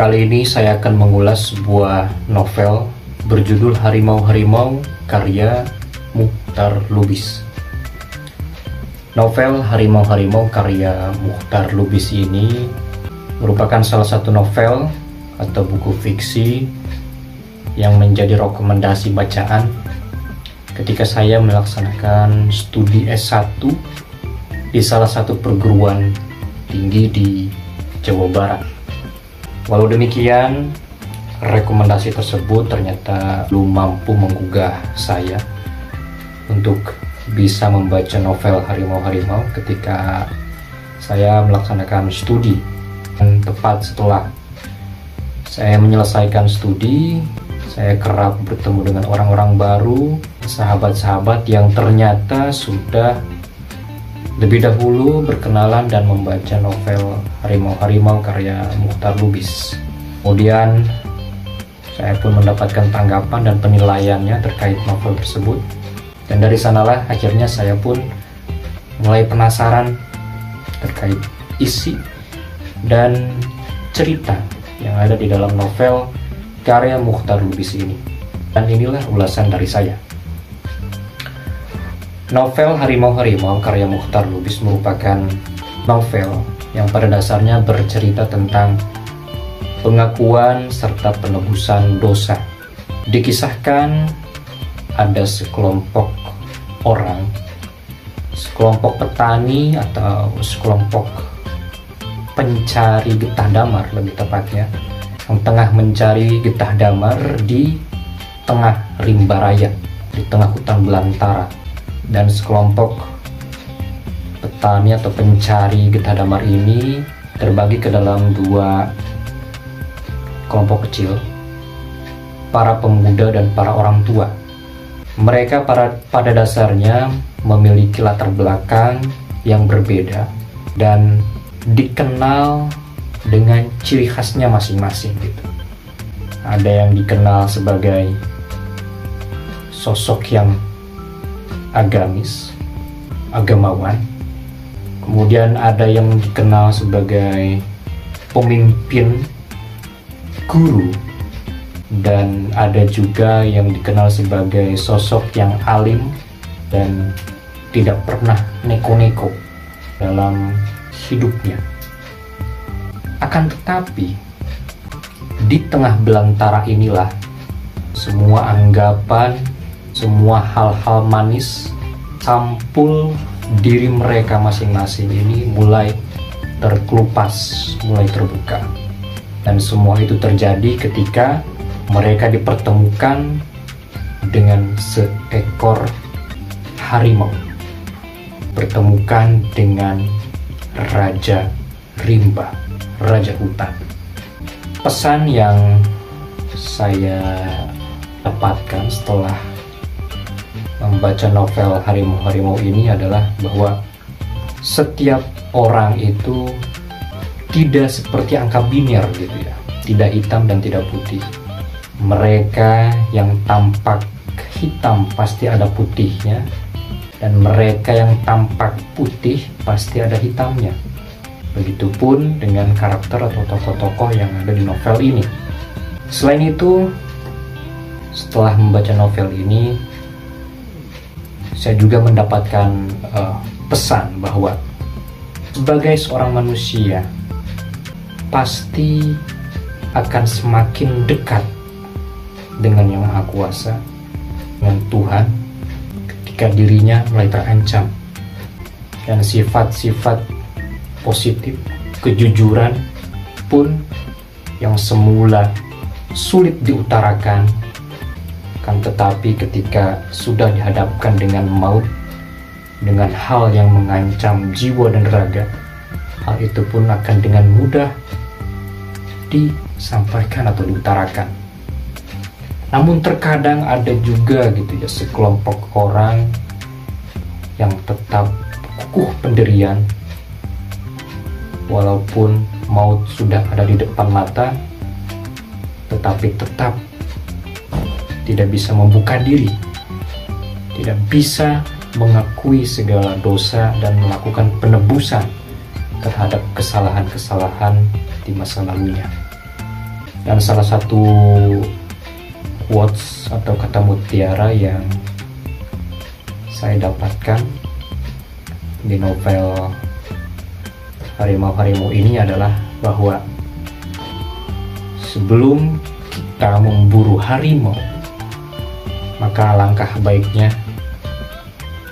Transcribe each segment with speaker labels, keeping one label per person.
Speaker 1: Kali ini saya akan mengulas sebuah novel berjudul Harimau-Harimau karya Muchtar Lubis. Novel Harimau-Harimau karya Muchtar Lubis ini merupakan salah satu novel atau buku fiksi yang menjadi rekomendasi bacaan ketika saya melaksanakan studi S1 di salah satu perguruan tinggi di Jawa Barat. Walau demikian, rekomendasi tersebut ternyata belum mampu menggugah saya untuk bisa membaca novel Harimau-Harimau ketika saya melaksanakan studi. Dan tepat setelah saya menyelesaikan studi, saya kerap bertemu dengan orang-orang baru, sahabat-sahabat yang ternyata sudah lebih dahulu berkenalan dan membaca novel Harimau-Harimau karya Muchtar Lubis. Kemudian saya pun mendapatkan tanggapan dan penilaiannya terkait novel tersebut. Dan dari sanalah akhirnya saya pun mulai penasaran terkait isi dan cerita yang ada di dalam novel karya Muchtar Lubis ini. Dan inilah ulasan dari saya. Novel Harimau-Harimau karya Muchtar Lubis merupakan novel yang pada dasarnya bercerita tentang pengakuan serta penebusan dosa. Dikisahkan ada sekelompok orang, sekelompok petani atau sekelompok pencari getah damar lebih tepatnya, yang tengah mencari getah damar di tengah rimba raya, di tengah hutan belantara. Dan sekelompok petani atau pencari getah damar ini terbagi ke dalam dua kelompok kecil, para pemuda dan para orang tua. Mereka pada dasarnya memiliki latar belakang yang berbeda dan dikenal dengan ciri khasnya masing-masing gitu. Ada yang dikenal sebagai sosok yang agamis, agamawan. Kemudian ada yang dikenal sebagai pemimpin, guru, dan ada juga yang dikenal sebagai sosok yang alim dan tidak pernah neko-neko dalam hidupnya. Akan tetapi, di tengah belantara inilah semua anggapan, semua hal-hal manis sampul diri mereka masing-masing ini mulai terkelupas, mulai terbuka. Dan semua itu terjadi ketika mereka dipertemukan dengan seekor harimau, bertemukan dengan Raja Rimba, Raja Hutan. Pesan yang saya dapatkan setelah membaca novel Harimau-Harimau ini adalah bahwa setiap orang itu tidak seperti angka biner gitu ya, tidak hitam dan tidak putih. Mereka yang tampak hitam pasti ada putihnya, dan mereka yang tampak putih pasti ada hitamnya. Begitupun dengan karakter atau tokoh-tokoh yang ada di novel ini. Selain itu, setelah membaca novel ini, saya juga mendapatkan pesan bahwa sebagai seorang manusia pasti akan semakin dekat dengan Yang Maha Kuasa, dengan Tuhan, ketika dirinya mulai terancam. Dan sifat-sifat positif, kejujuran pun yang semula sulit diutarakan, kan tetapi ketika sudah dihadapkan dengan maut, dengan hal yang mengancam jiwa dan raga, hal itu pun akan dengan mudah disampaikan atau diutarakan. Namun terkadang ada juga gitu ya sekelompok orang yang tetap kukuh pendirian, walaupun maut sudah ada di depan mata, tetapi tetap tidak bisa membuka diri, tidak bisa mengakui segala dosa dan melakukan penebusan terhadap kesalahan-kesalahan di masa lalunya. Dan salah satu quotes atau kata mutiara yang saya dapatkan di novel Harimau-Harimau ini adalah bahwa sebelum kita memburu harimau, maka alangkah baiknya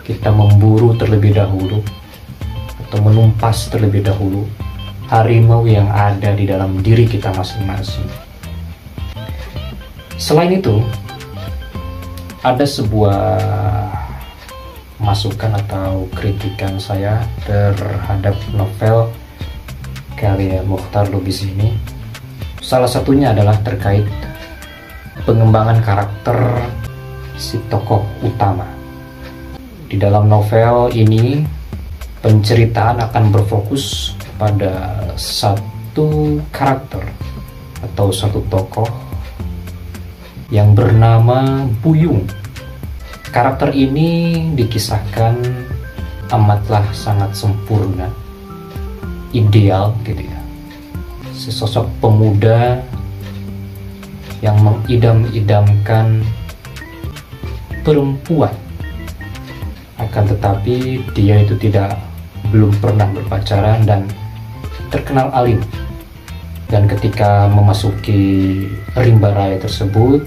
Speaker 1: kita memburu terlebih dahulu atau menumpas terlebih dahulu harimau yang ada di dalam diri kita masing-masing. Selain itu, ada sebuah masukan atau kritikan saya terhadap novel karya Mokhtar Lubis ini. Salah satunya adalah terkait pengembangan karakter si tokoh utama. Di dalam novel ini, penceritaan akan berfokus pada satu karakter atau satu tokoh yang bernama Buyung. Karakter ini dikisahkan amatlah sangat sempurna, ideal gitu ya. Sesosok pemuda yang mengidam-idamkan perempuan, akan tetapi dia itu belum pernah berpacaran dan terkenal alim. Dan ketika memasuki rimba raya tersebut,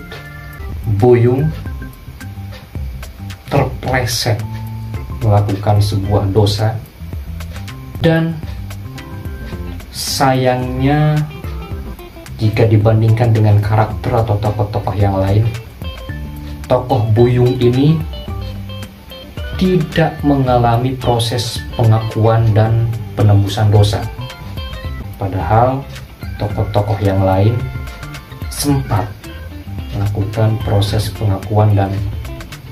Speaker 1: Buyung terpleset melakukan sebuah dosa, dan sayangnya jika dibandingkan dengan karakter atau tokoh-tokoh yang lain, tokoh Buyung ini tidak mengalami proses pengakuan dan penebusan dosa. Padahal tokoh-tokoh yang lain sempat melakukan proses pengakuan dan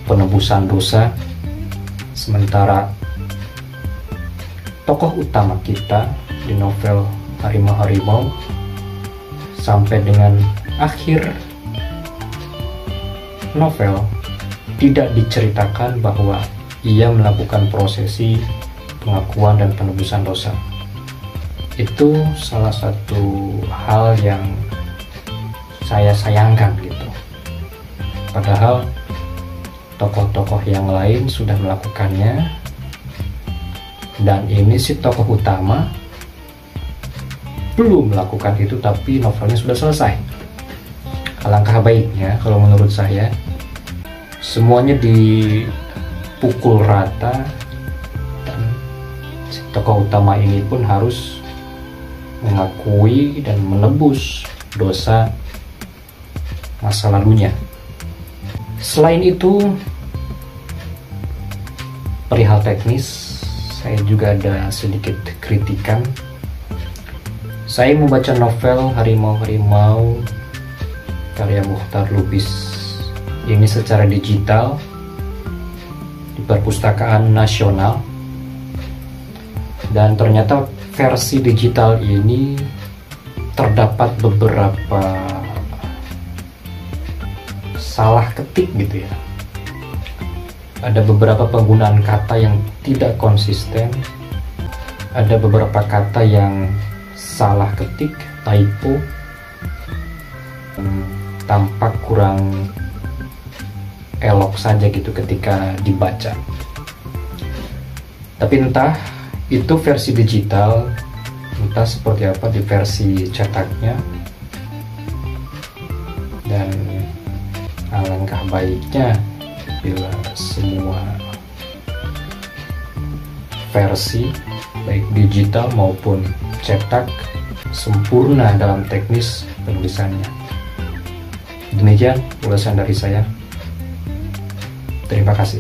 Speaker 1: penebusan dosa, sementara tokoh utama kita di novel Harimau-Harimau sampai dengan akhir novel tidak diceritakan bahwa ia melakukan prosesi pengakuan dan penebusan dosa. Itu salah satu hal yang saya sayangkan gitu. Padahal tokoh-tokoh yang lain sudah melakukannya, dan ini si tokoh utama belum melakukan itu, tapi novelnya sudah selesai. Alangkah baiknya kalau menurut saya semuanya dipukul rata, dan si tokoh utama ini pun harus mengakui dan menebus dosa masa lalunya. Selain itu, perihal teknis, saya juga ada sedikit kritikan. Saya membaca novel Harimau-Harimau karya Mokhtar Lubis ini secara digital di Perpustakaan Nasional, dan ternyata versi digital ini terdapat beberapa salah ketik gitu ya. Ada beberapa penggunaan kata yang tidak konsisten, ada beberapa kata yang salah ketik, typo, tampak kurang elok saja gitu ketika dibaca. Tapi entah itu versi digital, entah seperti apa di versi cetaknya, dan alangkah baiknya bila semua versi baik digital maupun cetak sempurna dalam teknis penulisannya. Demikian ulasan dari saya. Terima kasih.